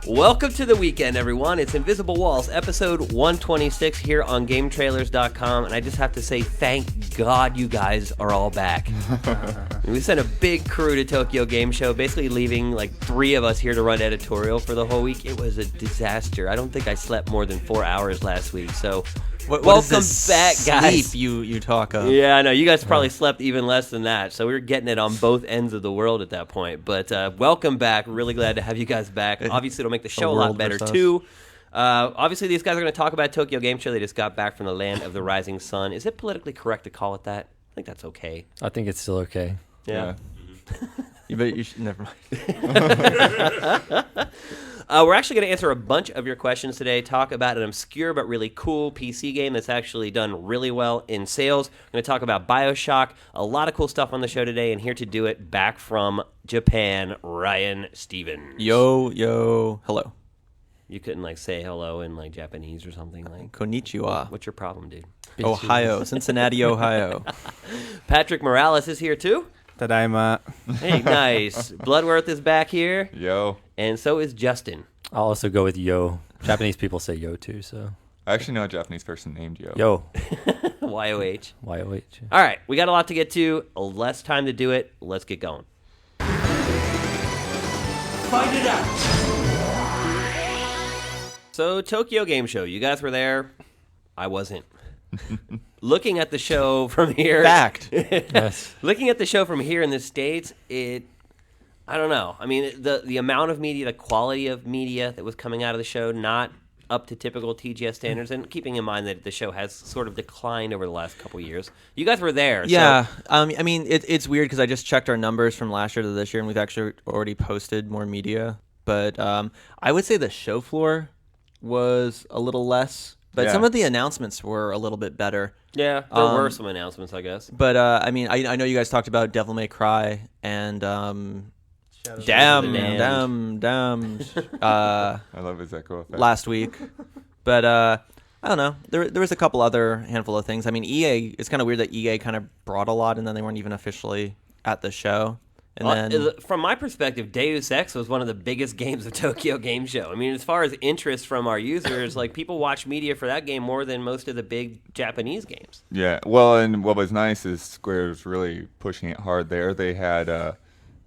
Welcome to the weekend, everyone. It's Invisible Walls, episode 126 here on GameTrailers.com, and I just have to say thank God you guys are all back. We sent a big crew to Tokyo Game Show, basically leaving like 3 of us here to run editorial for the whole week. It was a disaster. I don't think I slept more than 4 hours last week, so welcome back, guys. Sleep you talk of. Yeah, I know. You guys probably slept even less than that, so we were getting it on both ends of the world at that point. But welcome back. Really glad to have you guys back. Obviously, it'll make the show a lot better, too. Obviously, these guys are going to talk about Tokyo Game Show. They just got back from the land of the rising sun. Is it politically correct to call it that? I think that's okay. I think it's still okay. Yeah. But you should never mind. We're actually going to answer a bunch of your questions today, talk about an obscure but really cool PC game that's actually done really well in sales. We're going to talk about BioShock, a lot of cool stuff on the show today, and here to do it, back from Japan, Ryan Stevens. Yo, hello. You couldn't like say hello in like Japanese or something like. Konnichiwa. What's your problem, dude? Ohio, Cincinnati, Ohio. Patrick Morales is here too. Tadaima. Hey, nice. Bloodworth is back here. Yo. And so is Justin. I'll also go with yo. Japanese people say yo too, so. I actually know a Japanese person named Yo. Yo. YOH. YOH. All right, we got a lot to get to. Less time to do it. Let's get going. Find it out. So, Tokyo Game Show. You guys were there. I wasn't. Looking at the show from here. Fact. Yes. Looking at the show from here in the States, I don't know. I mean, the amount of media, the quality of media that was coming out of the show, not up to typical TGS standards, and keeping in mind that the show has sort of declined over the last couple years. You guys were there. Yeah. So. I mean, it's weird because I just checked our numbers from last year to this year, and we've actually already posted more media. But I would say the show floor was a little less. But some of the announcements were a little bit better. Yeah, there were some announcements, I guess. But, I mean, I know you guys talked about Devil May Cry and Damn. I love his echo effect. Last week. But, I don't know. There was a couple other handful of things. I mean, EA, it's kind of weird that EA kind of brought a lot and then they weren't even officially at the show. And then, from my perspective, Deus Ex was one of the biggest games of Tokyo Game Show. I mean, as far as interest from our users, like people watch media for that game more than most of the big Japanese games. Yeah, well, and what was nice is Square was really pushing it hard there. They had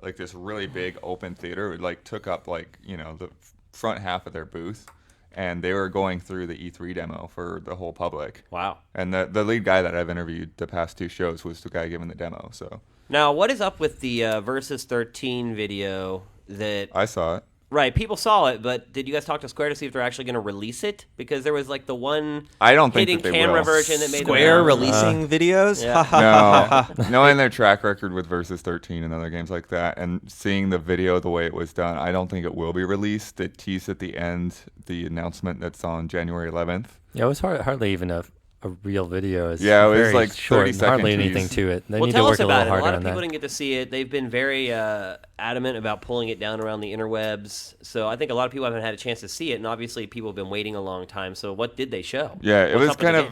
like this really big open theater. It like took up like, the front half of their booth. And they were going through the E3 demo for the whole public. Wow. And the lead guy that I've interviewed the past 2 shows was the guy giving the demo. So now, what is up with the Versus 13 video that... I saw it. Right, people saw it, but did you guys talk to Square to see if they're actually going to release it? Because there was like the one I don't think hidden that they camera will. version that made Square releasing videos? Yeah. No, knowing their track record with Versus 13 and other games like that, and seeing the video the way it was done, I don't think it will be released. They teased at the end the announcement that's on January 11th. Yeah, it was hardly even a real video. It's it was very like short, 30-second hardly tease. anything to it. They Well, need to tell work us a about little it. A harder lot on of people that. didn't get to see it. They've been very adamant about pulling it down around the interwebs. So I think a lot of people haven't had a chance to see it, and obviously people have been waiting a long time. So what did they show? Yeah, it What's was up with kind the of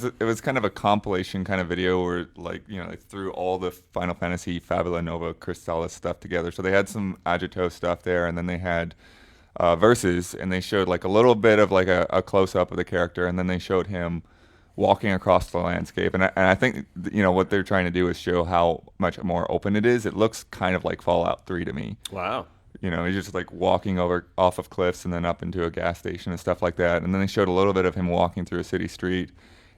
game? it was kind of a compilation kind of video where like they threw all the Final Fantasy Fabula Nova Crystallis stuff together. So they had some Agito stuff there, and then they had Versus, and they showed like a little bit of like a close up of the character, and then they showed him walking across the landscape. And I think what they're trying to do is show how much more open it is. It looks kind of like Fallout 3 to me. Wow. He's just like walking off of cliffs and then up into a gas station and stuff like that. And then they showed a little bit of him walking through a city street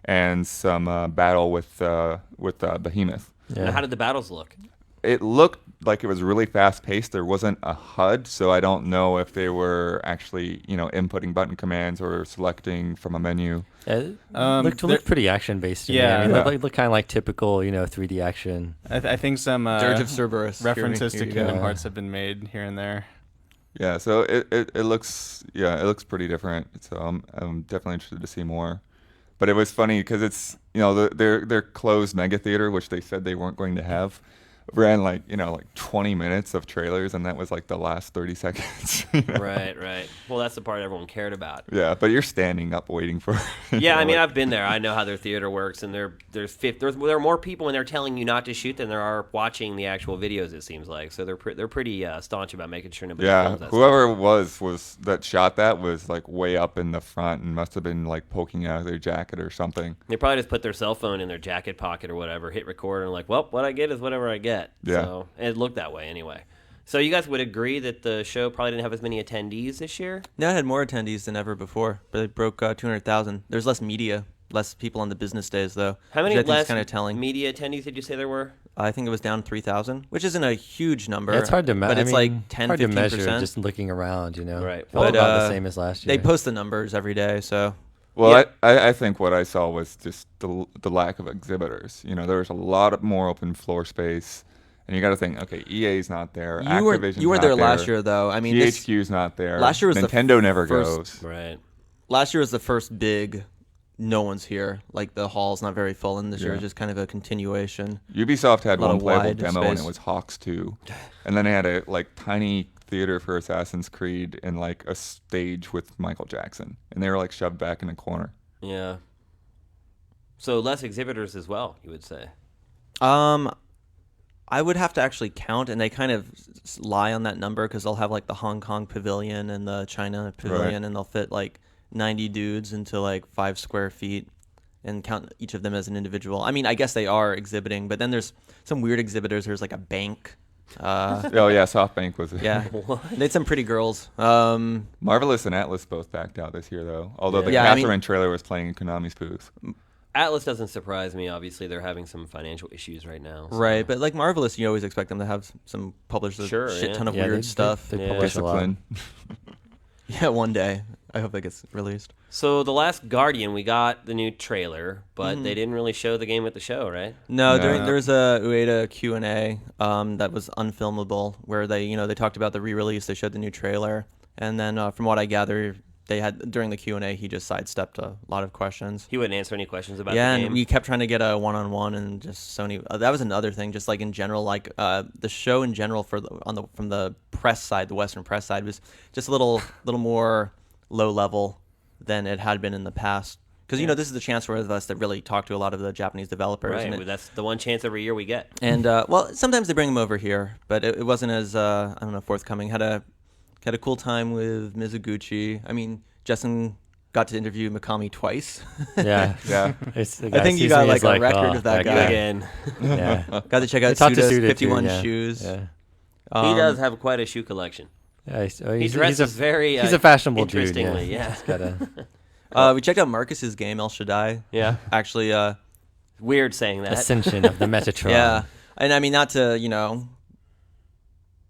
and some battle with Behemoth. Yeah. Now, how did the battles look? It looked like it was really fast paced. There wasn't a HUD, so I don't know if they were actually, inputting button commands or selecting from a menu. It looked pretty action based to me. Yeah. I mean, Yeah. it looked kind of like typical, 3D action. I think some Dirge of Cerberus. references to Here you go. Kingdom Hearts have been made here and there. Yeah, so it looks pretty different. So I'm definitely interested to see more. But it was funny because it's their closed mega theater, which they said they weren't going to have. ran like 20 minutes of trailers, and that was like the last 30 seconds. Right. Well, that's the part everyone cared about. Yeah, but you're standing up waiting for. Yeah, I mean, I've been there. I know how their theater works, and there are more people when they're telling you not to shoot than there are watching the actual videos. It seems like so they're pretty staunch about making sure nobody. Yeah, films that whoever it was that shot that was like way up in the front and must have been like poking out of their jacket or something. They probably just put their cell phone in their jacket pocket or whatever, hit record, and like, well, what I get is whatever I get. Yeah. So it looked that way anyway. So you guys would agree that the show probably didn't have as many attendees this year? No, it had more attendees than ever before, but it broke 200,000. There's less media, less people on the business days, though. How many which I think less is kind of telling. media attendees did you say there were? I think it was down 3,000, which isn't a huge number. Yeah, it's hard to measure. But it's like 10, hard 15%. to measure just looking around, you know. Right. Felt But, about the same as last year. They post the numbers every day, so. Well, I think what I saw was just the lack of exhibitors. There was a lot more open floor space, and you got to think, okay, EA's not there, Activision's You weren't not there last year, though. I mean, THQ's not there. last year was the Nintendo never first- goes. Right. last year was the first big. No one's here. Like the hall's not very full, and this year is just kind of a continuation. Ubisoft had Lot one of playable wide demo, and space. it was Hawks 2, and then they had a tiny theater for Assassin's Creed and like a stage with Michael Jackson, and they were like shoved back in a corner. Yeah. So less exhibitors as well, you would say. I would have to actually count, and they kind of lie on that number because they'll have like the Hong Kong pavilion and the China pavilion, and they'll fit like 90 dudes into like 5 square feet and count each of them as an individual. I mean, I guess they are exhibiting, but then there's some weird exhibitors. There's like a bank. Oh yeah, SoftBank was. Yeah, they had some pretty girls. Marvelous and Atlas both backed out this year, though. Although the Yeah, I mean- Catherine trailer was playing in Konami's booth. Atlas doesn't surprise me. Obviously, they're having some financial issues right now. so- Right, but like Marvelous, you always expect them to have some publish a Sure, shit yeah. ton of Yeah, weird stuff. They Yeah. publish a lot. Discipline. Yeah, one day. I hope that gets released. So The Last Guardian, we got the new trailer, but they didn't really show the game at the show, right? No, No. there's a Ueda Q&A that was unfilmable where they talked about the re-release. They showed the new trailer, and then from what I gather, they had during the Q&A he just sidestepped a lot of questions. He wouldn't answer any questions about Yeah, the game. and we kept trying to get a one-on-one, and just Sony. That was another thing. Just like in general, like the show in general from the press side, the Western press side, was just a little more low level than it had been in the past. Because this is the chance for us to really talk to a lot of the Japanese developers. right, And well, that's the one chance every year we get. And well, sometimes they bring them over here, but it wasn't as I don't know, forthcoming. Had a cool time with Mizuguchi. I mean, Justin got to interview Mikami twice. Yeah. Yeah. I think you got like a record of that You guy. again. Yeah. Got to check out talked to Suda's Suda, 51 too, yeah. shoes. Yeah. He does have quite a shoe collection. Yeah, He dresses very he's a fashionable dude. interestingly, yeah. He's gotta, We checked out Marcus's game, El Shaddai. Yeah. Actually, Weird saying that. ascension of the Metatron. yeah. And I mean, not to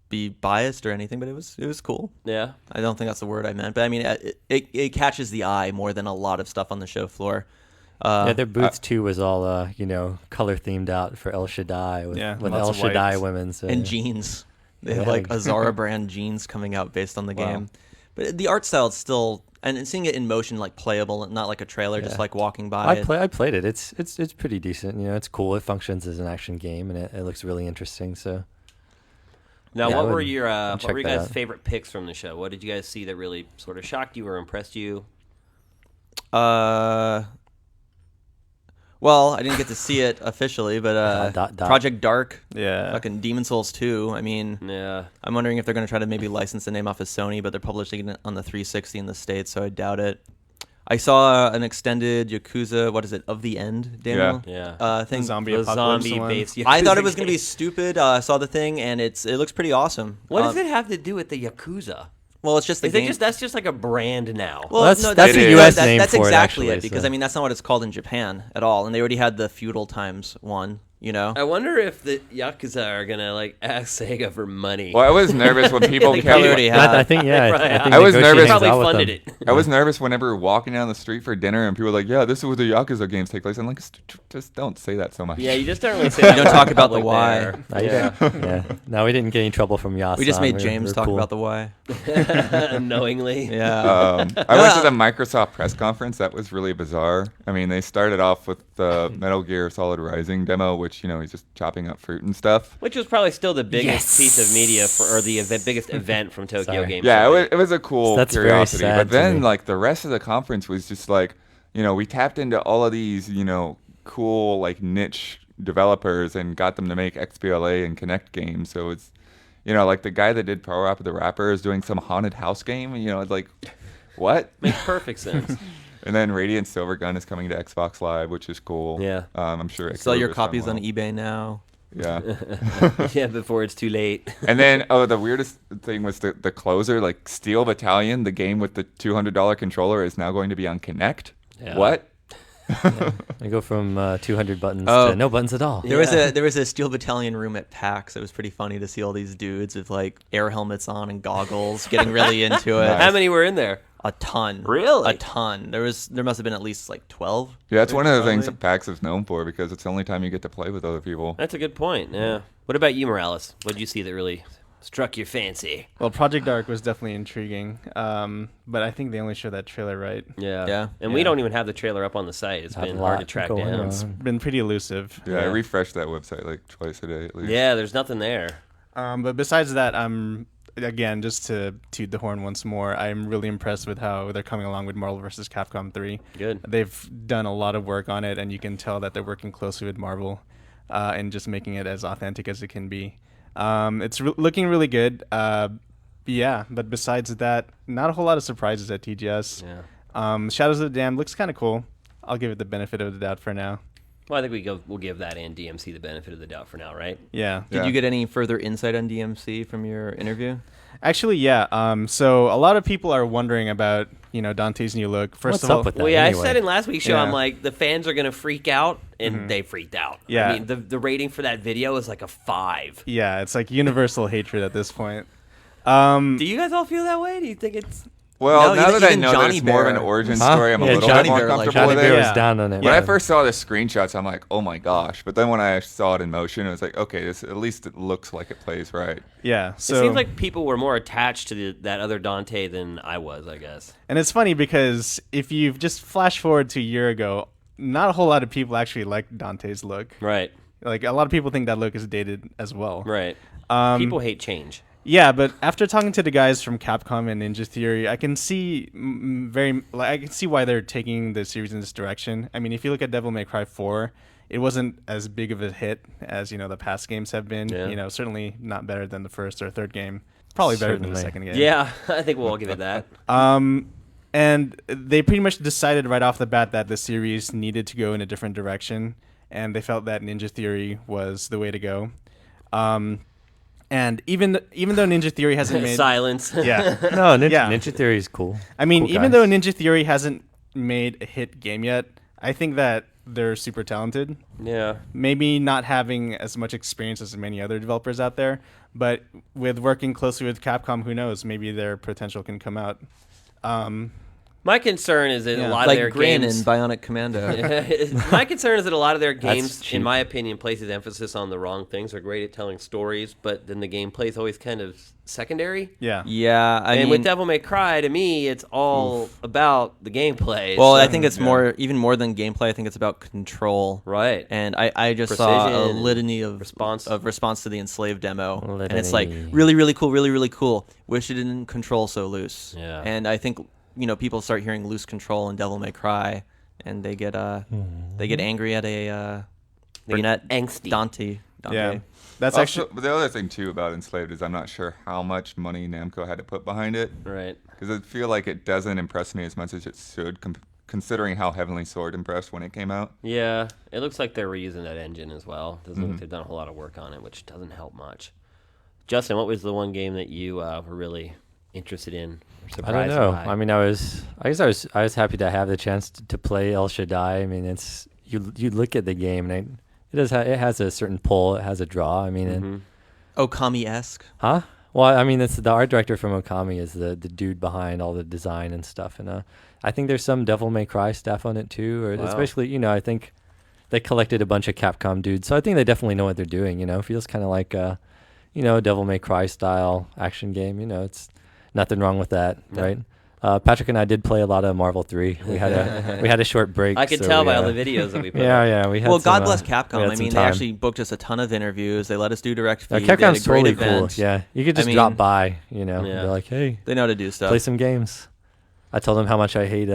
be biased or anything, but it was cool. Yeah. I don't think that's the word I meant, but I mean, it catches the eye more than a lot of stuff on the show floor. Yeah, their booth too was all color themed out for El Shaddai with, Yeah, with lots El of Shaddai whites. women. So And jeans. They have Yeah. like a Zara brand jeans coming out based on the Wow. game. But the art style is still, and seeing it in motion, like playable, not like a trailer, just Yeah. like walking by. I played it. It's pretty decent. It's cool. It functions as an action game, and it looks really interesting. So Now, Yeah, I what were would your check that guys' out. favorite picks from the show? What did you guys see that really sort of shocked you or impressed you? Well, I didn't get to see it officially, but Dot. Project Dark, Yeah. fucking Demon Souls 2. I mean, Yeah. I'm wondering if they're going to try to maybe license the name off of Sony, but they're publishing it on the 360 in the States, so I doubt it. I saw an extended Yakuza, what is it, Of the End demo? Yeah. Thing. Zombie The apocalypse one. zombie-based I thought it Yakuza was going to be game. stupid. I saw the thing, and it looks pretty awesome. What does it have to do with the Yakuza? Well, it's just the Is it game. that's just like a brand now? Well, That's- no, that's the US that's, name that's for it, exactly actually, it, because so. I mean that's not what it's called in Japan at all, and they already had the feudal times one. I wonder if the Yakuza are gonna like ask Sega for money. Well, I was nervous when people They kept. probably already have. I think yeah. Right, I, think I was nervous- They negotiating's probably out with funded them. it. I was nervous whenever we were walking down the street for dinner and people were like, "Yeah, this is where the Yakuza games take place." I'm like, just don't say that so much. Yeah, you just don't really say You that don't in talk about the public why. there. No, you didn't. Yeah. No, we didn't get any trouble from Yas. We just made James talk about the why. Unknowingly. Yeah. I went to the Microsoft press conference. That was really bizarre. I mean, they started off with the Metal Gear Solid Rising demo, which which he's just chopping up fruit and stuff. Which was probably still the biggest Yes. piece of media or the biggest event from Tokyo Sorry. Game Yeah, Show. it was a cool That's very curiosity. sad But to then me. like the rest of the conference was just like, we tapped into all of these, cool like niche developers and got them to make XBLA and Connect games. So it's, like the guy that did Pro Rap the Rapper is doing some haunted house game. It's like, what? Makes perfect sense. And then Radiant Silvergun is coming to Xbox Live, which is cool. Yeah. I'm sure. Sell your Xbox done copies on well. eBay now. Yeah. Yeah, before it's too late. And then, the weirdest thing was the closer, like Steel Battalion, the game with the $200 controller, is now going to be on Kinect. Yeah. What? I go from 200 buttons Oh. to no buttons at all. There was a Steel Battalion room at PAX. It was pretty funny to see all these dudes with like air helmets on and goggles getting really into it. Nice. How many were in there? A ton. Really? A ton. There must have been at least like 12. Yeah, that's one of the Probably. things that PAX is known for because it's the only time you get to play with other people. That's a good point. Yeah. What about you, Morales? What did you see that really struck your fancy? Well, Project Dark was definitely intriguing, but I think they only showed that trailer right. Yeah. Yeah. And we Yeah. don't even have the trailer up on the site. It's Have been a hard to lot track going down. on. It's been pretty elusive. Yeah, I Yeah. refreshed that website like twice a day at least. Yeah, there's nothing there. But besides that, again, just to toot the horn once more, I'm really impressed with how they're coming along with Marvel vs. Capcom 3. Good. They've done a lot of work on it, and you can tell that they're working closely with Marvel and just making it as authentic as it can be. It's looking really good. Yeah, but besides that, not a whole lot of surprises at TGS. Yeah. Shadows of the Damned looks kind of cool. I'll give it the benefit of the doubt for now. Well, I think we'll give that and DMC the benefit of the doubt for now, right? Yeah. Did you get any further insight on DMC from your interview? Actually, yeah. So a lot of people are wondering about, Dante's new look. First What's of all, up with that? Well, yeah, anyway? I said in last week's show, Yeah. I'm like, the fans are going to freak out, and they freaked out. Yeah. I mean, the rating for that video is like a 5. yeah, it's like universal hatred at this point. Do you guys all feel that way? Do you think it's... Well, No, now even- that I even know Johnny that it's more of an Bear. origin Huh? story, I'm a Yeah, little Johnny bit more Bear, like, comfortable Johnny with Bear it. was Yeah. down on it. When I Yeah. first saw the screenshots, I'm like, oh my gosh. But then when I saw it in motion, it was like, okay, at least it looks like it plays right. Yeah. So it seems like people were more attached to that other Dante than I was, I guess. And it's funny because if you've just flash forward to a year ago, not a whole lot of people actually liked Dante's look. Right, Like a lot of people think that look is dated as well. right. People hate change. Yeah, but after talking to the guys from Capcom and Ninja Theory, I can see I can see why they're taking the series in this direction. I mean, if you look at Devil May Cry 4, it wasn't as big of a hit as the past games have been. Yeah. Certainly not better than the first or third game. Probably better than the Certainly. second game. Yeah, I think we'll all give it that. And they pretty much decided right off the bat that the series needed to go in a different direction, and they felt that Ninja Theory was the way to go. And even though Ninja Theory hasn't made Silence. yeah, No, Yeah. Ninja Theory is cool. I mean, Cool even guys. though Ninja Theory hasn't made a hit game yet, I think that they're super talented. Yeah. Maybe not having as much experience as many other developers out there, but with working closely with Capcom, who knows? Maybe their potential can come out. My concern is that a Yeah. lot of Like their Grin games... in Bionic Commando. My concern is that a lot of their games, cheap. in my opinion, places emphasis on the wrong things. They're great at telling stories, but then the gameplay is always kind of secondary. Yeah. Yeah, I And mean, with Devil May Cry, to me, it's all about the gameplay. well, I So- think it's even more than gameplay. I think it's about control. right. And I just saw a Precision, litany of response. response to the Enslaved demo, and it's like Litany. really, really cool, really, really cool. Wish it didn't control so loose. Yeah. And I think people start hearing loose control in Devil May Cry, and they get angry at a They get brunette angsty. Dante. Yeah. That's Also, actually the other thing too about Enslaved is I'm not sure how much money Namco had to put behind it, Right. because I feel like it doesn't impress me as much as it should, considering how Heavenly Sword impressed when it came out. Yeah, it looks like they're reusing that engine as well. Doesn't look like they've done a whole lot of work on it, which doesn't help much. Justin, what was the one game that you were really interested in? Or I surprised don't know. by? I mean, I was happy to have the chance to play El Shaddai. I mean, it's you look at the game and it has a certain pull. It has a draw. I mean, and, Okami-esque. huh? Well, I mean, it's the art director from Okami is the dude behind all the design and stuff. And I think there's some Devil May Cry stuff on it too, or Wow. especially I think they collected a bunch of Capcom dudes, so I think they definitely know what they're doing. It feels kind of like a Devil May Cry style action game. It's nothing wrong with that, No. right? Patrick and I did play a lot of Marvel 3. We had a short break. I could so tell we, by all the videos that we put. Yeah, we had. Well, some, God bless we Capcom. had I some mean, they time. actually booked us a ton of interviews. They let us do direct feed. They had Capcom's a great totally event. cool. Yeah, you could I just drop mean, by. You know, yeah. be like, hey, They know how to do stuff. play some games. I told them how much I hate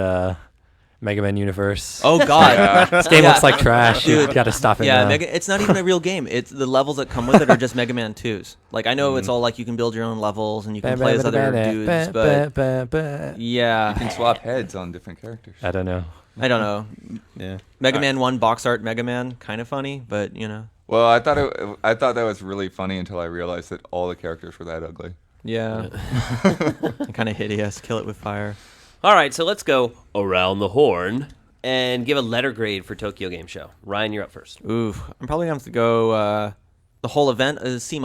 Mega Man Universe. Oh God, Yeah. This game Yeah. looks like trash. You Dude. got to stop it Yeah, now. it's not even a real game. It's the levels that come with it are just Mega Man 2s. Like I know it's all like you can build your own levels and you can play as other dudes, but yeah, You can swap heads on different characters. I don't know. I don't know. Yeah. Mega Man 1 box art Mega Man, kind of funny, but you know, Well, I thought that was really funny until I realized that all the characters were that ugly. yeah, kind of hideous. Kill it with fire. All right, so let's go around the horn and give a letter grade for Tokyo Game Show. Ryan, you're up first. Ooh, I'm probably gonna have to go. The whole event is C-.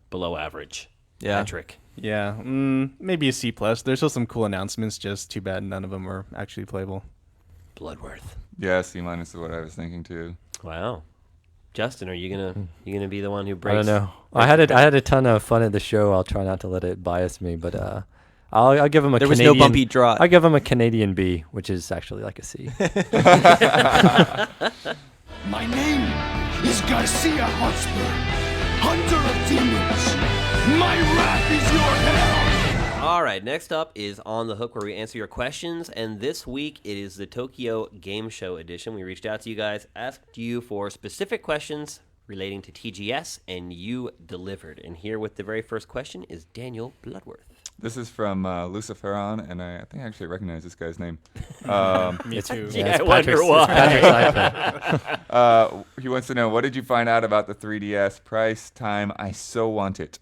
Below average. Yeah. Patrick. Yeah, maybe a C+. There's still some cool announcements. Just too bad none of them were actually playable. Bloodworth. Yeah, C- is what I was thinking too. Wow. Justin, are you gonna be the one who I breaks? don't know. I had a ton of fun at the show. I'll try not to let it bias me, but I'll give him a There was Canadian. no bumpy draw. I give him a Canadian B, which is actually like a C. My name is Garcia Hotspur, hunter of demons. My wrath is your hell. All right, next up is On the Hook, where we answer your questions. And this week, it is the Tokyo Game Show edition. We reached out to you guys, asked you for specific questions relating to TGS, and you delivered. And here with the very first question is Daniel Bloodworth. This is from Luciferon, and I think I actually recognize this guy's name. Me too. Yeah, it's I wonder Patrick's- why. it's Patrick's iPad. He wants to know, what did you find out about the 3DS price, time? I so want it.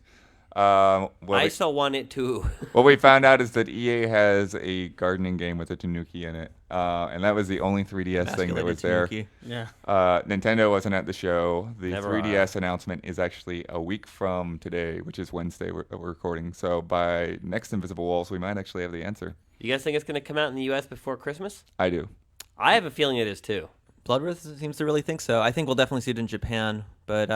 Well, I still want it too. what we found out is that EA has a gardening game with a Tanuki in it, and that was the only 3DS thing that was there. Tanuki. Yeah. Nintendo wasn't at the show. The Never 3DS announcement is actually a week from today, which is Wednesday. We're recording. So by next Invisible Walls, we might actually have the answer. You guys think it's going to come out in the U.S. before Christmas? I do. I have a feeling it is too. Bloodworth seems to really think so. I think we'll definitely see it in Japan, but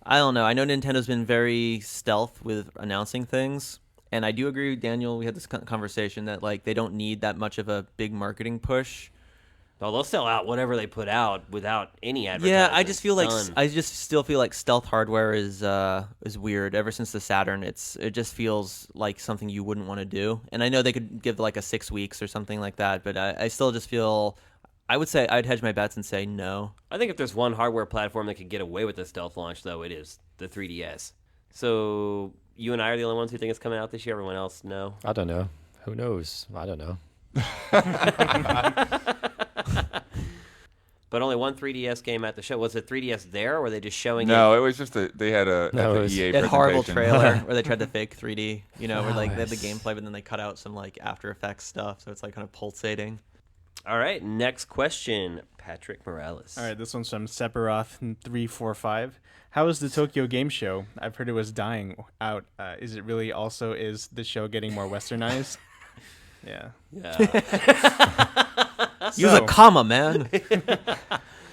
I don't know. I know Nintendo's been very stealth with announcing things, and I do agree with Daniel. We had this conversation that like they don't need that much of a big marketing push. Oh, they'll sell out whatever they put out without any advertising. Yeah, I just feel like Done. I just still feel like stealth hardware is weird. Ever since the Saturn, it just feels like something you wouldn't want to do. And I know they could give like a 6 weeks or something like that, but I still just feel. I would say I'd hedge my bets and say no. I think if there's one hardware platform that could get away with the stealth launch, though, it is the 3DS. So you and I are the only ones who think it's coming out this year. Everyone else, no. I don't know. Who knows? I don't know. But only one 3DS game at the show. Was the 3DS there, or were they just showing it? No, it was just they had a No, at it the was- EA That horrible presentation. trailer where they tried to fake 3D, where like they had the Nice. gameplay, but then they cut out some like After Effects stuff, so it's like kind of pulsating. All right, next question, Patrick Morales. All right, this one's from Sephiroth345. How is the Tokyo Game Show? I've heard it was dying out. Is it really also is the show getting more westernized? Yeah. Yeah. Use a comma, man.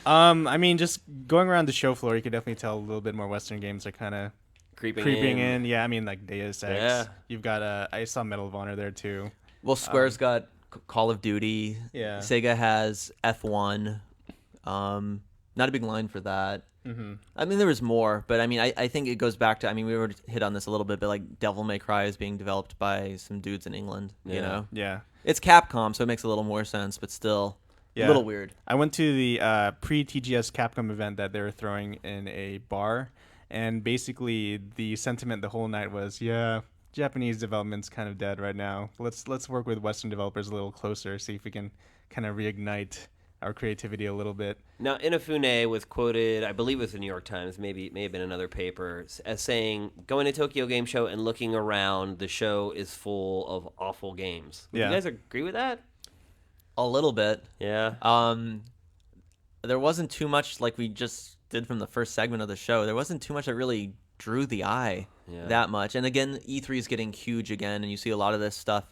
I mean, just going around the show floor, you could definitely tell a little bit more Western games are kind of creeping in. Yeah, I mean, like Deus Ex. Yeah. You've got I saw Medal of Honor there too. Well, Square's got Call of Duty. Yeah. Sega has F1. Not a big line for that. Mm-hmm. I mean, there was more, but I mean, I think it goes back to. I mean, we already hit on this a little bit, but like Devil May Cry is being developed by some dudes in England. You Yeah. know, Yeah. it's Capcom, so it makes a little more sense, but still Yeah. a little weird. I went to the pre-TGS Capcom event that they were throwing in a bar, and basically the sentiment the whole night was, yeah, Japanese development's kind of dead right now. Let's work with Western developers a little closer, see if we can kind of reignite our creativity a little bit. Now, Inafune was quoted, I believe it was the New York Times, maybe it may have been another paper, as saying, going to Tokyo Game Show and looking around, the show is full of awful games. Would Yeah. you guys agree with that? A little bit. Yeah. There wasn't too much like we just did from the first segment of the show. There wasn't too much that really drew the eye Yeah. that much. And again, E3 is getting huge again, and you see a lot of this stuff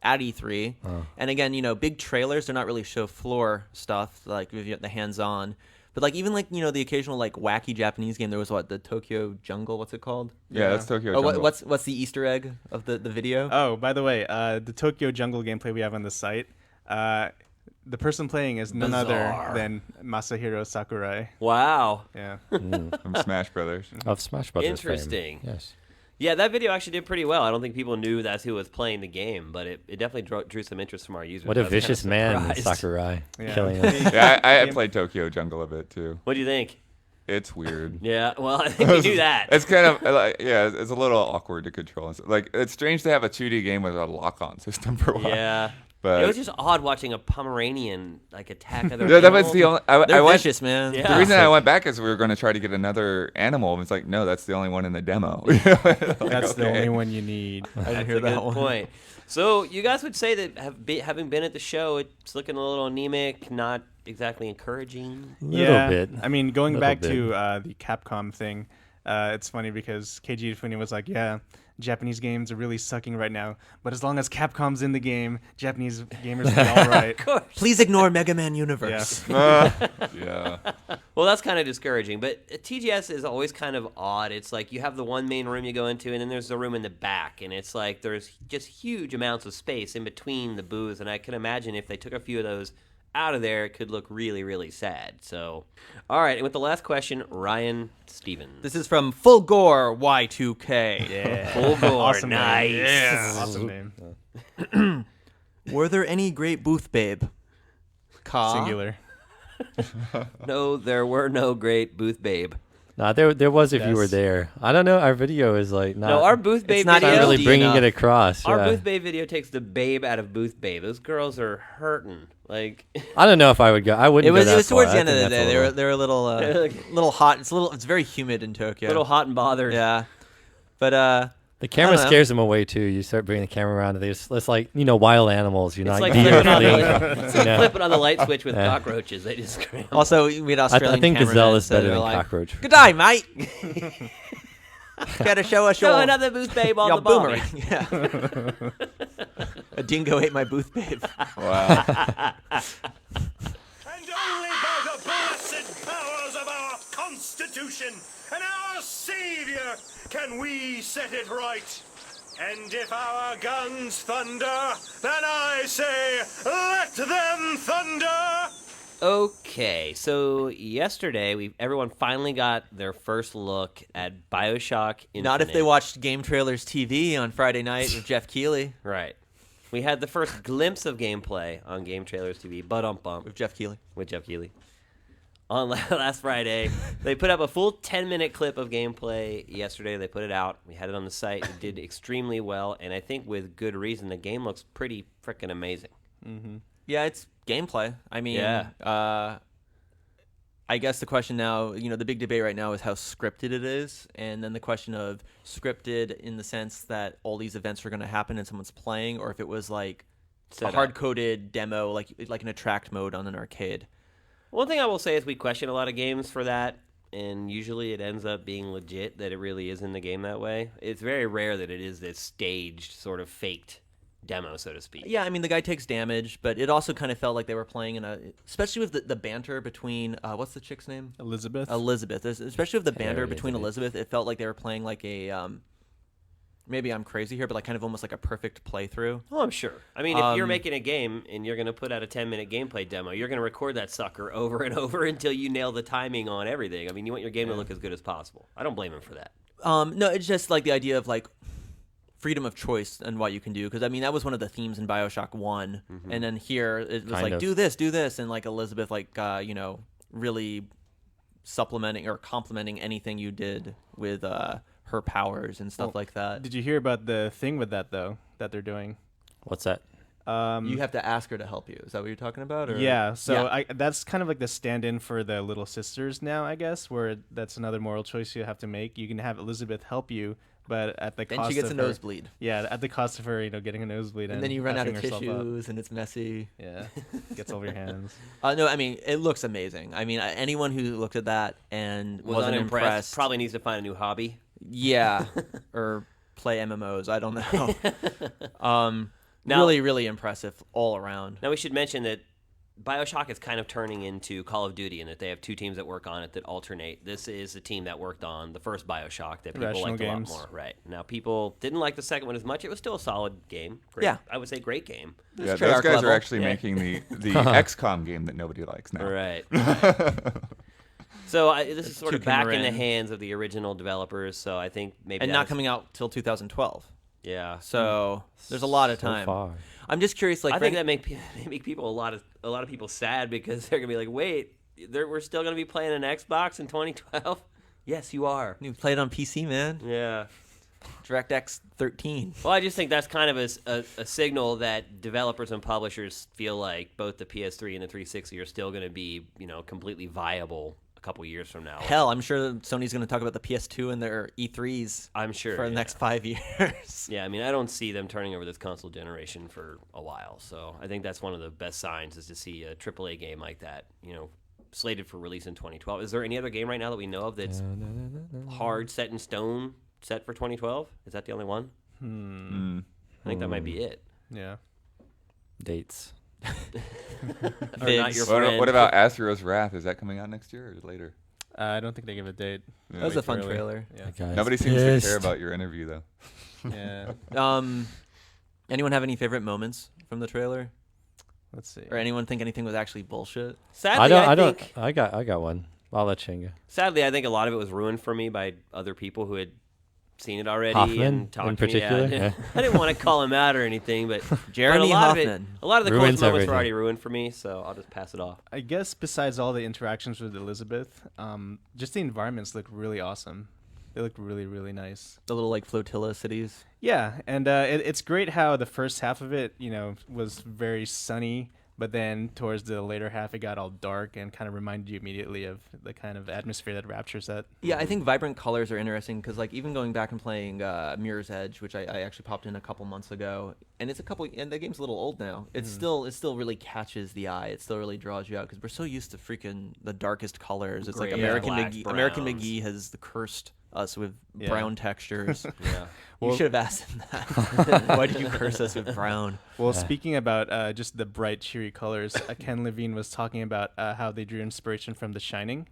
at E3. And again, big trailers, they're not really show floor stuff, like if you get the hands-on. But like even like the occasional like wacky Japanese game. There was the Tokyo Jungle. What's it called? Yeah, that's Tokyo Oh, Jungle. what's the Easter egg of the video? Oh, by the way, the Tokyo Jungle gameplay we have on the site, the person playing is none Bizarre. other than Masahiro Sakurai. Wow. Yeah. From Smash Brothers. Of Smash Brothers fame. Interesting. Yes. Yeah, that video actually did pretty well. I don't think people knew that's who was playing the game, but it definitely drew some interest from our users. What I a was kinda vicious man, surprised. Sakurai, Yeah. killing us. Yeah, I played Tokyo Jungle a bit too. What do you think? It's weird. Yeah, well, I think we knew that. It's kind of like, yeah, it's a little awkward to control. Like, it's strange to have a 2D game with a lock-on system for a while. Yeah. But It was just odd watching a Pomeranian like attack other that was animals. the only. They're I went, vicious, man. Yeah. The reason I went back is we were going to try to get another animal. And it's like, no, that's the only one in the demo. That's the only one you need. I didn't That's hear a that good one. point. So you guys would say that having been at the show, it's looking a little anemic, not exactly encouraging. Little bit. I mean, going Little back bit. to the Capcom thing, it's funny because Keiji Ifune was like, yeah, Japanese games are really sucking right now, but as long as Capcom's in the game, Japanese gamers will be all right. Please ignore Mega Man Universe. Yeah. Well, that's kind of discouraging. But TGS is always kind of odd. It's like you have the one main room you go into, and then there's the room in the back, and it's like there's just huge amounts of space in between the booths. And I can imagine if they took a few of those out of there, it could look really, really sad. So, all right. And with the last question, Ryan Stevens. This is from Full Gore Y2K. Yeah. Full Gore, Awesome nice. name. Yeah. Awesome name. Were there any great booth babe? Ka? Singular. No, there were no great booth babe. Nah, there was if you were Yes. there. I don't know. Our video is like not. No, our booth babe not not video. really ELD bringing enough. it across. Our yeah. booth babe video takes the babe out of booth babe. Those girls are hurting. Like, I don't know if I would go. I wouldn't. It was go that towards far. the I end of think the that's day. a little- They were a little hot. It's very humid in Tokyo. a little hot and bothered. Yeah. But The camera I don't know. scares them away too. You start bringing the camera around, and it's like wild animals. You're It's not. like you're flipping on, fleeing the, from- it's you like know? flipping on the light switch with Yeah. cockroaches. They just scramble. also, we had Australian I think cameramen, Gazelle is so better they're than like, cockroach. Good day, mate. Gotta show us Show your another booth babe on your the boomerang. boomerang. Yeah. A dingo ate my booth babe. Wow. And only by the blessed powers of our Constitution and our Savior can we set it right. And if our guns thunder, then I say, let them thunder! Okay, so yesterday everyone finally got their first look at BioShock Infinite. Not if they watched Game Trailers TV on Friday night with Jeff Keighley. Right. We had the first glimpse of gameplay on Game Trailers TV, bump With Jeff Keighley. with Jeff Keighley. On last Friday, they put up a full 10-minute clip of gameplay yesterday. They put it out. We had it on the site. It did extremely well, and I think with good reason. The game looks pretty freaking amazing. Yeah, it's gameplay. I mean, Yeah. I guess the question now, the big debate right now is how scripted it is, and then the question of scripted in the sense that all these events are going to happen and someone's playing, or if it was like Set a up. hard-coded demo, like an attract mode on an arcade. One thing I will say is we question a lot of games for that, and usually it ends up being legit that it really is in the game that way. It's very rare that it is this staged, sort of faked demo, so to speak. Yeah, I mean, the guy takes damage, but it also kind of felt like they were playing especially with the banter between, what's the chick's name? Elizabeth. Elizabeth. Especially with the banter between Elizabeth. Elizabeth, it felt like they were playing like a, maybe I'm crazy here, but like kind of almost like a perfect playthrough. Oh, I'm sure. I mean, if you're Um, making a game and you're going to put out a 10-minute gameplay demo, you're going to record that sucker over and over until you nail the timing on everything. I mean, you want your game to look as good as possible. I don't blame him for that. No, it's just like the idea of like freedom of choice and what you can do. Because I mean, that was one of the themes in BioShock 1. And then here it was Kind like, of. do this. And like Elizabeth, like, really supplementing or complementing anything you did with her powers and stuff like that. Did you hear about the thing with that, though, that they're doing? What's that? You have to ask her to help you. Is that what you're talking about? Or? Yeah, so Yeah. that's kind of like the stand-in for the Little Sisters now, I guess, where that's another moral choice you have to make. You can have Elizabeth help you, but at the Then cost she gets of a her, nosebleed. Yeah, at the cost of her, getting a nosebleed, And then you run out of effing herself up. tissues and it's messy. Yeah, gets over your hands. No, I mean, it looks amazing. I mean, anyone who looked at that and Was wasn't unimpressed. impressed. Probably needs to find a new hobby. Yeah. Or play MMOs. I don't know. Now- Really, really impressive all around. Now, we should mention that BioShock is kind of turning into Call of Duty in that they have two teams that work on it that alternate. This is the team that worked on the first BioShock that people Rational liked Games. a lot more. Right. Now, people didn't like the second one as much. It was still a solid game. Great. Yeah. I would say great game. Yeah, Treyarch those guys level. are actually Yeah. making the XCOM game that nobody likes now. Right. So this is sort of Tukin back in the Moran. hands of the original developers. So I think maybe And that not was- coming out till 2012. Yeah. So there's a lot of So time. far. I'm just curious, like, I for think any- that make people a lot of people sad because they're gonna be like, wait, we're still gonna be playing an Xbox in 2012. Yes, you are. you play it on PC, man. Yeah. DirectX 13. Well, I just think that's kind of a signal that developers and publishers feel like both the PS3 and the 360 are still going to be, completely viable a couple years from now. Hell, I'm sure Sony's going to talk about the PS2 and their E3s I'm sure for the yeah. next 5 years. Yeah, I mean, I don't see them turning over this console generation for a while. So I think that's one of the best signs is to see a AAA game like that, slated for release in 2012. Is there any other game right now that we know of that's hard, set in stone, set for 2012? Is that the only one? I think that might be it. Yeah. Dates. Or not your friend. What about Astro's Wrath? Is that coming out next year or later? I don't think they give a date. Yeah. That was a Way fun too early. trailer. Yeah. That guy's Nobody seems to care pissed. about your interview though. Yeah. Anyone have any favorite moments from the trailer? Let's see. Or anyone think anything was actually bullshit? Sadly, I think, got one. I'll let Chinga. Sadly, I think a lot of it was ruined for me by other people who had seen it already Hoffman, and talked in to me. particular? Yeah, Yeah. I didn't want to call him out or anything, but Jeremy but a lot of Hoffman. a lot of the coolest Ruins moments were everything. already ruined for me, so I'll just pass it off. I guess besides all the interactions with Elizabeth, just the environments look really awesome. They look really, really nice. The little like flotilla cities. Yeah, and it's great how the first half of it, was very sunny, but then towards the later half, it got all dark and kind of reminded you immediately of the kind of atmosphere that Rapture set. Yeah, I think vibrant colors are interesting because, like, even going back and playing Mirror's Edge, which I actually popped in a couple months ago, and the game's a little old now. It still really catches the eye. It still really draws you out because we're so used to freaking the darkest colors. It's like Gray, American blacks, McGee. American browns. McGee has cursed us with Yeah. brown textures. Yeah. You should have asked him that. Why did you curse us with brown? Well, speaking about just the bright, cheery colors, Ken Levine was talking about how they drew inspiration from The Shining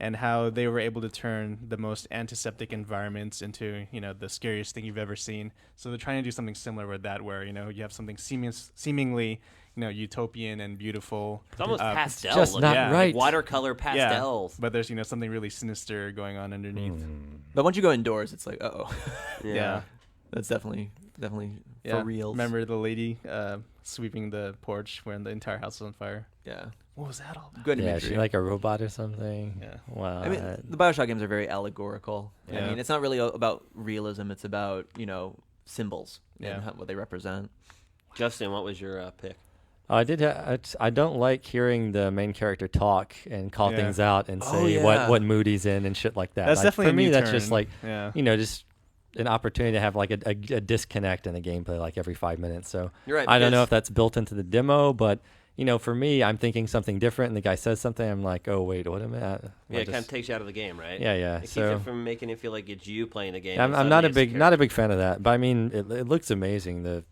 and how they were able to turn the most antiseptic environments into, the scariest thing you've ever seen. So they're trying to do something similar with that where, you have something seemingly, utopian and beautiful. It's almost pastel. just looking. not Yeah. right. Watercolor pastels. But there's, something really sinister going on underneath. But once you go indoors, it's like, uh-oh. Yeah. That's definitely Yeah. for real. Remember the lady sweeping the porch when the entire house was on fire? Yeah. What was that all about? Good Yeah, imagery. she like a robot or something. Yeah. Wow. I mean, the Bioshock games are very allegorical. I Yeah. mean, it's not really about realism. It's about, symbols Yeah. and what they represent. Justin, what was your pick? I don't like hearing the main character talk and call Yeah. things out and Oh, say yeah. what mood he's in and shit like that. That's Like, definitely for a me. new That's just turn. like Yeah. just an opportunity to have like a disconnect in the gameplay like every 5 minutes. So You're right. I don't know because- if that's built into the demo, but for me, I'm thinking something different, and the guy says something. I'm like, oh wait, what am I? Yeah, it kind of takes you out of the game, right? Yeah, yeah. It keeps So it from making it feel like it's you playing the game. I'm and not a suddenly it's big big fan of that, but I mean, it looks amazing.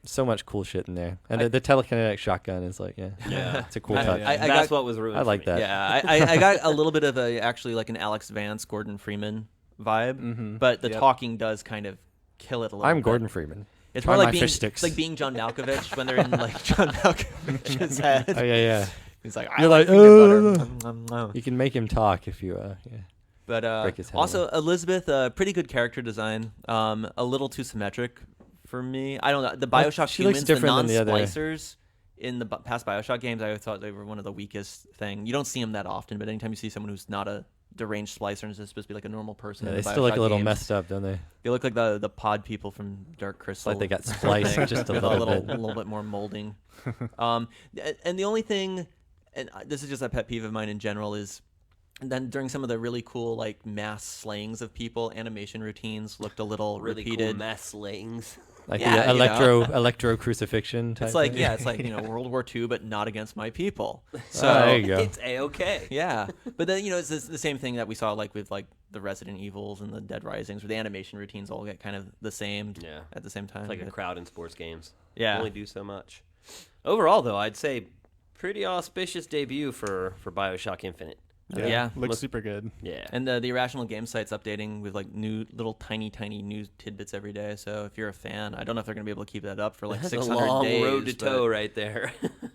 So much cool shit in there, and the telekinetic shotgun is like, Yeah. it's a cool I- touch. I That's got- what was ruined. I for like me. that. Yeah, I got a little bit of actually like an Alex Vance, Gordon Freeman vibe, Mhm. but the Yep. talking does kind of kill it a little I'm bit. Gordon Freeman. It's Try more like my being, fish sticks. it's like being John Malkovich when they're in like John Malkovich's head. Oh yeah. He's like, I You're like like, peanut butter. Nom, nom, nom. You can make him talk if you But break his head also Elizabeth, pretty good character design. A little too symmetric for me. I don't know. The Well, Bioshock she looks humans, different the than the other- non-splicers in the past Bioshock games, I thought they were one of the weakest thing. You don't see them that often, but anytime you see someone who's not a deranged splicer and is supposed to be like a normal person, Yeah, in they the still look Bioshock a little games, messed up, don't they? They look like the pod people from Dark Crystal. Like they got spliced just a with little bit. a little bit more molding. And the only thing, and this is just a pet peeve of mine in general, is then during some of the really cool like mass slayings of people, animation routines looked a little Really repeated. cool mess slayings. Like Yeah, the you know. electro crucifixion type It's like thing. yeah, it's like World War II, but not against my people. So Oh, there you go. It's a-okay. yeah, but then it's the same thing that we saw like with like the Resident Evils and the Dead Risings, where the animation routines all get kind of the same Yeah. at the same time. It's like a But- crowd in sports games. Yeah. You only do so much. Overall, though, I'd say Pretty auspicious debut for Bioshock Infinite. Yeah. Looks super good. Yeah. And the Irrational Game site's updating with like new little tiny new tidbits every day. So if you're a fan, I don't know if they're gonna be able to keep that up for like That's a 600 long days. road to but toe right there.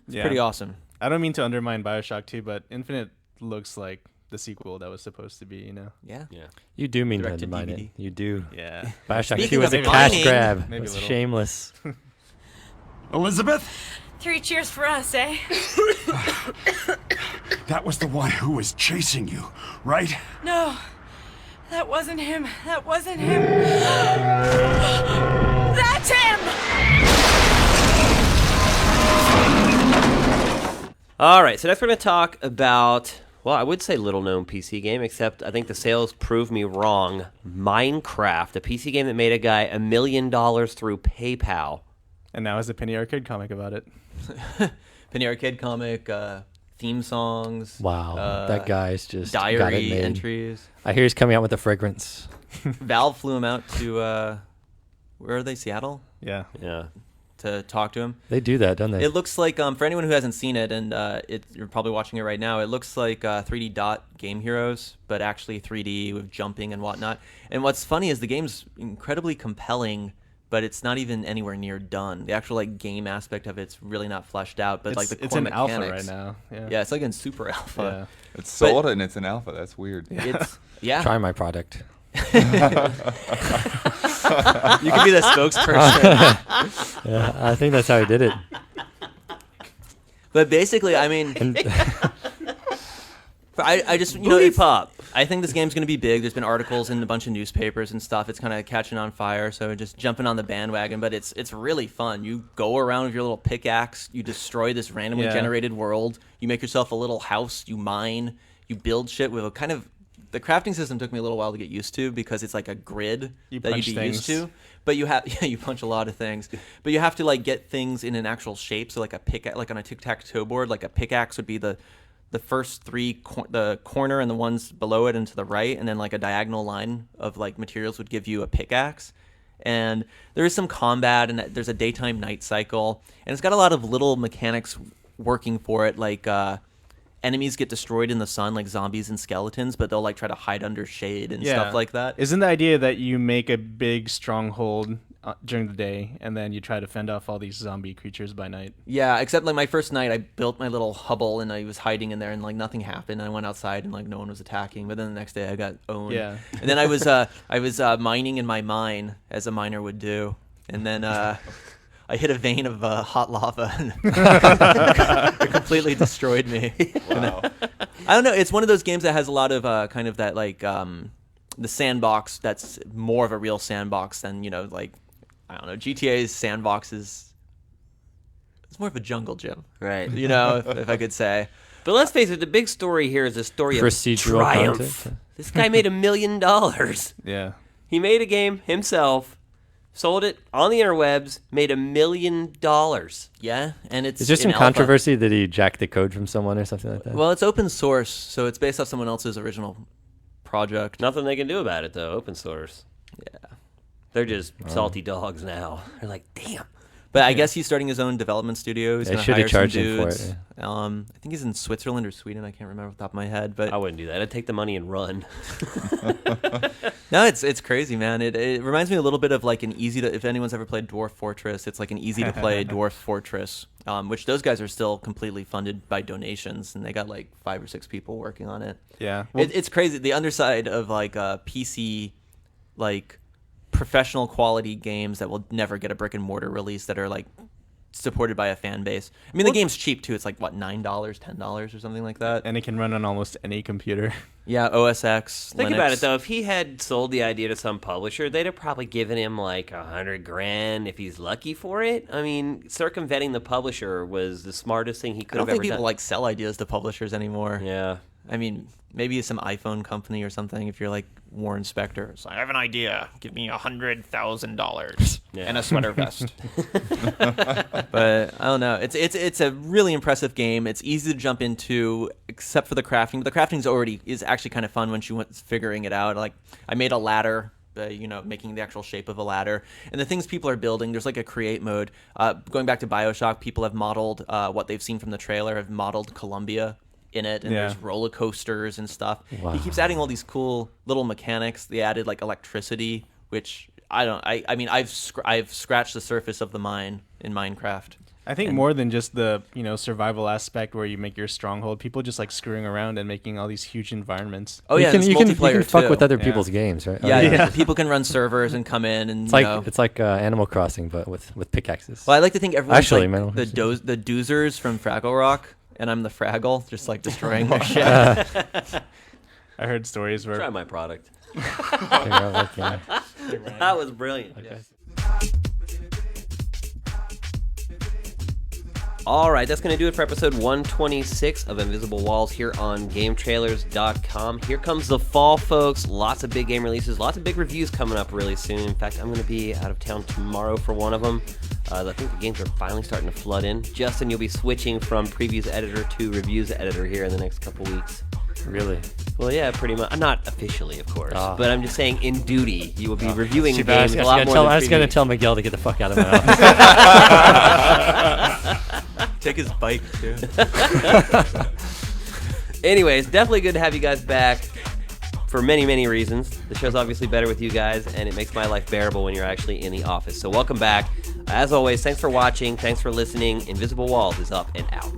Yeah. Pretty awesome. I don't mean to undermine Bioshock 2, but Infinite looks like the sequel that was supposed to be, you know? Yeah. Yeah. You do mean to Direct to undermine it. DVD. You do. Yeah. Bioshock Speaking 2 was a of cash mining- grab. Maybe It a was little. shameless. Elizabeth? 3 cheers for us, eh? That was the one who was chasing you, right? No, that wasn't him. That wasn't him. That's him! All right, so next we're going to talk about, well, I would say little-known PC game, except I think the sales prove me wrong. Minecraft, a PC game that made a guy $1 million through PayPal. And now has a Penny Arcade comic about it. Penny Arcade comic, theme songs. Wow. That guy's just got it diary made. entries. I hear he's coming out with a fragrance. Valve flew him out to where are they? Seattle Yeah. Yeah. to talk to him. They do that, don't they? It looks like for anyone who hasn't seen it, and you're probably watching it right now. It looks like 3D Dot Game Heroes, but actually 3D with jumping and whatnot. And what's funny is the game's incredibly compelling, but it's not even anywhere near done. The actual like game aspect of it's really not fleshed out. But like the it's core in alpha mechanics, right now. Yeah. Yeah, it's like in super alpha. Yeah. It's sold and it's an alpha. That's weird. It's yeah. Try my product. You can be the spokesperson. Yeah, I think that's how he did it. But basically, I mean, I just Booty pop. I think this game's going to be big. There's been articles in a bunch of newspapers and stuff. It's kind of catching on fire, so just jumping on the bandwagon. But it's really fun. You go around with your little pickaxe. You destroy this randomly Yeah. generated world. You make yourself a little house. You mine. You build shit with a kind of... The crafting system took me a little while to get used to because it's like a grid You that punch you'd be used things. to. But you have you punch a lot of things. But you have to like get things in an actual shape. So like a pick like on a tic-tac-toe board, like a pickaxe would be the first three the corner and the ones below it and to the right, and then like a diagonal line of like materials would give you a pickaxe. And there is some combat, and there's a daytime night cycle, and it's got a lot of little mechanics working for it, like enemies get destroyed in the sun like zombies and skeletons, but they'll like try to hide under shade and stuff like that. Isn't the idea that you make a big stronghold during the day and then you try to fend off all these zombie creatures by night? Yeah, except like my first night, I built my little hovel and I was hiding in there, and like nothing happened. I went outside and like no one was attacking. But then the next day, I got owned. Yeah. And then I was mining in my mine as a miner would do, and then I hit a vein of hot lava and it completely destroyed me. Wow. I don't know. It's one of those games that has a lot of kind of that like the sandbox that's more of a real sandbox than, you know, like, I don't know, GTA's sandbox is it's more of a jungle gym, Right. you know, if I could say. But let's face it, the big story here is a story of Procedural triumph. content. This guy made $1 million. Yeah. He made a game himself, sold it on the interwebs, made $1 million. Yeah, and it's Is there some in alpha. controversy that he jacked the code from someone or something like that? Well, it's open source, so it's based off someone else's original project. Nothing they can do about it, though. Open source. Yeah. They're just salty dogs now. They're like, damn. But I guess he's starting his own development studio. He's They gonna should hire have some charged him for dudes. it, I think he's in Switzerland or Sweden. I can't remember off the top of my head. But I wouldn't do that. I'd take the money and run. no, it's crazy, man. It reminds me a little bit of like an easy to, if anyone's ever played Dwarf Fortress, it's like an easy to play Dwarf Fortress, which those guys are still completely funded by donations, and they got like 5 or 6 people working on it. Yeah. Well, It's crazy. The underside of like PC, like professional quality games that will never get a brick and mortar release that are like supported by a fan base. I mean, the game's cheap too. It's like what, $9, $10 or something like that. and it can run on almost any computer. Yeah, OS X. Think Linux. about it, though. If he had sold the idea to some publisher, they'd have probably given him like $100,000 if he's lucky for it. I mean, circumventing the publisher was the smartest thing he I could don't have think ever people done. like sell ideas to publishers anymore. Yeah. I mean, maybe some iPhone company or something. If you're like Warren Spector, it's like, I have an idea. Give me $100,000 and a sweater vest. But I don't know. It's a really impressive game. It's easy to jump into, except for the crafting. But the crafting is actually kind of fun once you went figuring it out. Like I made a ladder making the actual shape of a ladder. And the things people are building, there's like a create mode. Going back to BioShock, people have modeled what they've seen from the trailer, have modeled Columbia in it, and there's roller coasters and stuff. Wow. He keeps adding all these cool little mechanics. They added like electricity, which I mean, I've scratched the surface of the mine in Minecraft. I think more than just the survival aspect where you make your stronghold, people just like screwing around and making all these huge environments. Oh yeah, you can fuck too. with other people's games, right? Yeah, people can run servers and come in and it's like Animal Crossing, but with pickaxes. Well, I like to think everyone's Actually, like the doozers from Fraggle Rock, and I'm the Fraggle, just like destroying their shit. I heard stories where Try my product. Okay. That was brilliant. Okay. All right, that's going to do it for episode 126 of Invisible Walls here on GameTrailers.com. Here comes the fall, folks. Lots of big game releases, lots of big reviews coming up really soon. In fact, I'm going to be out of town tomorrow for one of them. I think the games are finally starting to flood in. Justin, you'll be switching from previews editor to reviews editor here in the next couple weeks. Really? Well, yeah, pretty much. Not officially, of course, but I'm just saying in duty, you will be reviewing Too games bad. a lot more than I was going to previews. tell Miguel to get the fuck out of my office. Take his bike too. Anyways, definitely good to have you guys back for many, many reasons. The show's obviously better with you guys, and it makes my life bearable when you're actually in the office. So welcome back. As always, thanks for watching. Thanks for listening. Invisible Walls is up and out.